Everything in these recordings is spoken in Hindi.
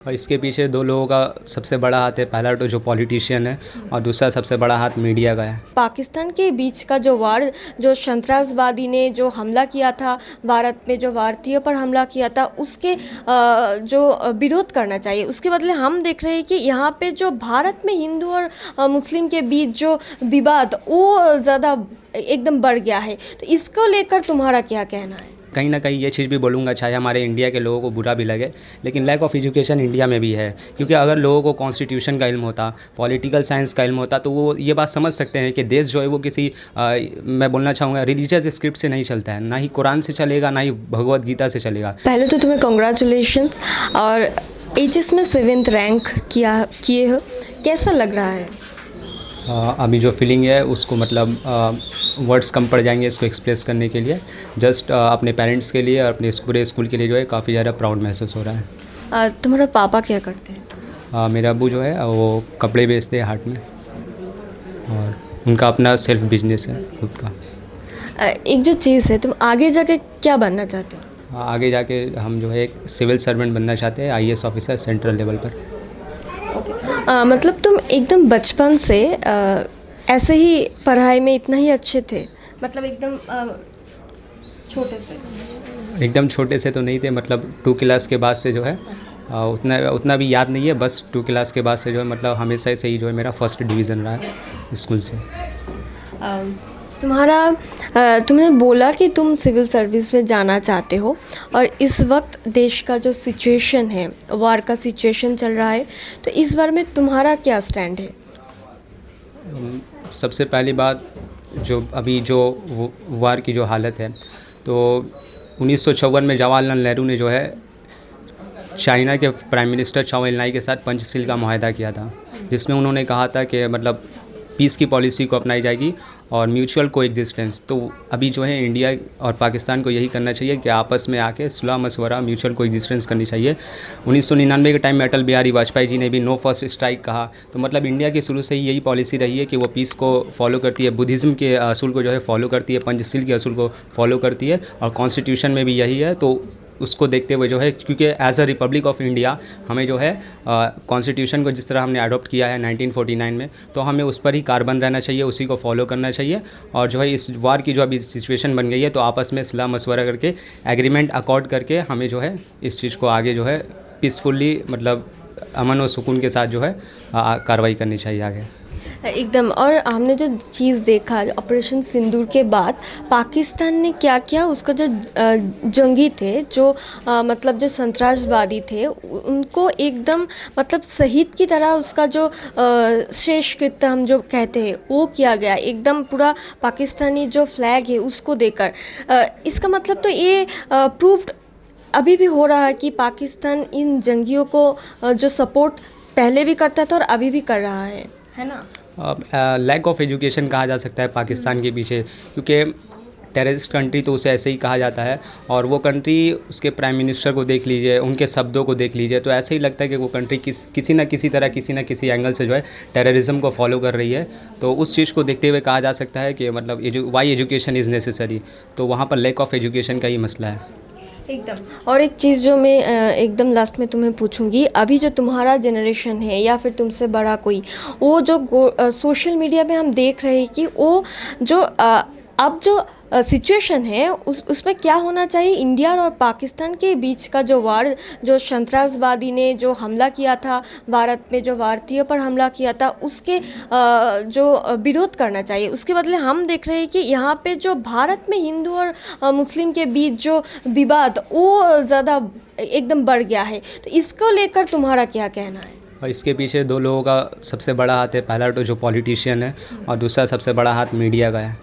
और इसके पीछे दो लोगों का सबसे बड़ा हाथ है। पहला तो जो पॉलिटिशियन है और दूसरा सबसे बड़ा हाथ मीडिया का है। पाकिस्तान के बीच का जो वार, जो संतरासवादी ने जो हमला किया था भारत में, जो भारतीयों पर हमला किया था, उसके जो विरोध करना चाहिए। उसके बदले हम देख रहे हैं कि यहाँ पे जो भारत में हिंदू और मुस्लिम के बीच जो विवाद वो ज़्यादा एकदम बढ़ गया है। तो इसको लेकर तुम्हारा क्या कहना है? कहीं ना कहीं ये चीज़ भी बोलूँगा, चाहे हमारे इंडिया के लोगों को बुरा भी लगे, लेकिन लैक ऑफ एजुकेशन इंडिया में भी है। क्योंकि अगर लोगों को कॉन्स्टिट्यूशन का इल्म होता, पॉलिटिकल साइंस का इल्म होता, तो वो ये बात समझ सकते हैं कि देश जो है वो किसी मैं बोलना चाहूँगा रिलीजियस स्क्रिप्ट से नहीं चलता है। ना ही कुरान से चलेगा, ना ही भगवद गीता से चलेगा। पहले तो तुम्हें कॉन्ग्रेचुलेशंस, और एचएस में 7th रैंक किए हो, कैसा लग रहा है? अभी जो फीलिंग है उसको मतलब वर्ड्स कम पड़ जाएंगे इसको एक्सप्रेस करने के लिए। जस्ट अपने पेरेंट्स के लिए और अपने पूरे स्कूल के लिए जो है काफ़ी ज़्यादा प्राउड महसूस हो रहा है। तुम्हारा पापा क्या करते हैं? मेरा अब्बू जो है वो कपड़े बेचते हैं हाट में, और उनका अपना सेल्फ बिजनेस है खुद का। एक जो चीज़ है, तुम आगे जाके क्या बनना चाहते हो? आगे जाके हम जो है एक सिविल सर्वेंट बनना चाहते हैं, आईएएस ऑफिसर सेंट्रल लेवल पर। मतलब तुम एकदम बचपन से ऐसे ही पढ़ाई में इतना ही अच्छे थे? मतलब एकदम छोटे से तो नहीं थे, मतलब 2 क्लास के बाद से जो है उतना भी याद नहीं है। बस 2 क्लास के बाद से जो है मतलब हमेशा से ही जो है मेरा फर्स्ट डिवीज़न रहा है स्कूल से। तुमने बोला कि तुम सिविल सर्विस में जाना चाहते हो, और इस वक्त देश का जो सिचुएशन है, वार का सिचुएशन चल रहा है, तो इस बारे में तुम्हारा क्या स्टैंड है? सबसे पहली बात, जो अभी जो वार की जो हालत है, तो 1954 में जवाहरलाल नेहरू ने जो है चाइना के प्राइम मिनिस्टर चाओ एल नाई के साथ पंचशील का मुआहदा किया था, जिसमें उन्होंने कहा था कि मतलब पीस की पॉलिसी को अपनाई जाएगी और म्यूचुअल को एग्जिस्टेंस। तो अभी जो है इंडिया और पाकिस्तान को यही करना चाहिए कि आपस में आके सुलह मशवरा म्यूचुअल को एग्जिस्टेंस करनी चाहिए। 1999 के टाइम में अटल बिहारी वाजपेयी जी ने भी नो फर्स्ट स्ट्राइक कहा। तो मतलब इंडिया की शुरू से ही यही पॉलिसी रही है कि वो पीस को फॉलो करती है, बुद्धिज़्म के असूल को जो है फॉलो करती है, पंचशील के असूल को फॉलो करती है, और कॉन्स्टिट्यूशन में भी यही है। तो उसको देखते हुए जो है, क्योंकि as a republic of India हमें जो है कॉन्स्टिट्यूशन को जिस तरह हमने अडॉप्ट किया है 1949 में, तो हमें उस पर ही कारबंद रहना चाहिए, उसी को फॉलो करना चाहिए। और जो है इस वार की जो अभी सिचुएशन बन गई है, तो आपस में सलाह मशवरा करके एग्रीमेंट अकॉर्ड करके हमें जो है इस चीज़ को आगे जो है पीसफुली, मतलब अमन और सुकून के साथ जो है कार्रवाई करनी चाहिए आगे एकदम। और हमने जो चीज़ देखा ऑपरेशन सिंदूर के बाद, पाकिस्तान ने क्या किया, उसका जो जंगी थे, जो मतलब जो संतरासवादी थे, उनको एकदम मतलब शहीद की तरह उसका जो शेष कृत्य हम जो कहते हैं वो किया गया, एकदम पूरा पाकिस्तानी जो फ्लैग है उसको देकर। इसका मतलब तो ये प्रूव्ड अभी भी हो रहा है कि पाकिस्तान इन जंगियों को जो सपोर्ट पहले भी करता था और अभी भी कर रहा है ना? लैक ऑफ एजुकेशन कहा जा सकता है पाकिस्तान के पीछे, क्योंकि टेररिस्ट कंट्री तो उसे ऐसे ही कहा जाता है। और वो कंट्री, उसके प्राइम मिनिस्टर को देख लीजिए, उनके शब्दों को देख लीजिए, तो ऐसे ही लगता है कि वो कंट्री किसी न किसी तरह, किसी न किसी एंगल से जो है टेररिज्म को फॉलो कर रही है। तो उस चीज़ को देखते हुए कहा जा सकता है कि मतलब वाई एजुकेशन इज़ नेसेसरी। तो वहाँ पर लैक ऑफ एजुकेशन का ही मसला है एकदम। और एक चीज़ जो मैं एकदम लास्ट में तुम्हें पूछूंगी, अभी जो तुम्हारा जनरेशन है या फिर तुमसे बड़ा कोई, वो जो सोशल मीडिया में हम देख रहे हैं कि वो जो अब जो सिचुएशन है उसमें क्या होना चाहिए, इंडिया और पाकिस्तान के बीच का जो वार, जो संतरासवादी ने जो हमला किया था भारत में, जो भारतीयों पर हमला किया था, उसके जो विरोध करना चाहिए। उसके बदले हम देख रहे हैं कि यहाँ पे जो भारत में हिंदू और मुस्लिम के बीच जो विवाद वो ज़्यादा एकदम बढ़ गया है। तो इसको लेकर तुम्हारा क्या कहना है? और इसके पीछे दो लोगों का सबसे बड़ा हाथ है। पहला तो जो पॉलिटिशियन है और दूसरा सबसे बड़ा हाथ मीडिया का है,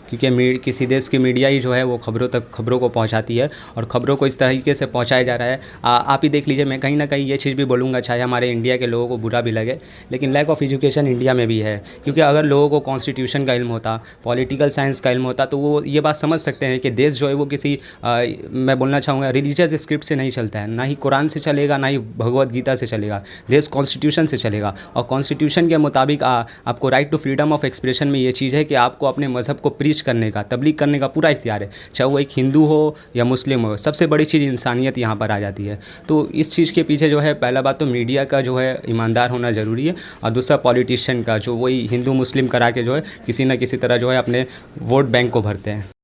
क्योंकि किसी देश की मीडिया ही जो है वो खबरों को पहुंचाती है, और खबरों को इस तरीके से पहुंचाया जा रहा है। आप ही देख लीजिए, मैं कहीं ना कहीं ये चीज़ भी बोलूँगा, चाहे हमारे इंडिया के लोगों को बुरा भी लगे, लेकिन लैक ऑफ एजुकेशन इंडिया में भी है। क्योंकि अगर लोगों को कॉन्स्टिट्यूशन का इल्म होता, पॉलिटिकल साइंस का इल्म होता, तो वो ये बात समझ सकते हैं कि देश जो है वो किसी मैं बोलना चाहूँगा रिलीजियस स्क्रिप्ट से नहीं चलता है। ना ही कुरान से चलेगा, ना ही भगवद गीता से चलेगा। देश कॉन्स्टिट्यूशन से चलेगा, और कॉन्स्टिट्यूशन के मुताबिक आपको right to freedom of expression में ये चीज़ है कि आपको अपने मज़हब को प्रीच प्रीच करने का, तबलीग करने का पूरा इख्तियार है, चाहे वो एक हिंदू हो या मुस्लिम हो। सबसे बड़ी चीज़ इंसानियत यहाँ पर आ जाती है। तो इस चीज़ के पीछे जो है पहला बात तो मीडिया का जो है ईमानदार होना ज़रूरी है, और दूसरा पॉलिटिशियन का, जो वही हिंदू मुस्लिम करा के जो है किसी न किसी तरह जो है अपने वोट बैंक को भरते हैं।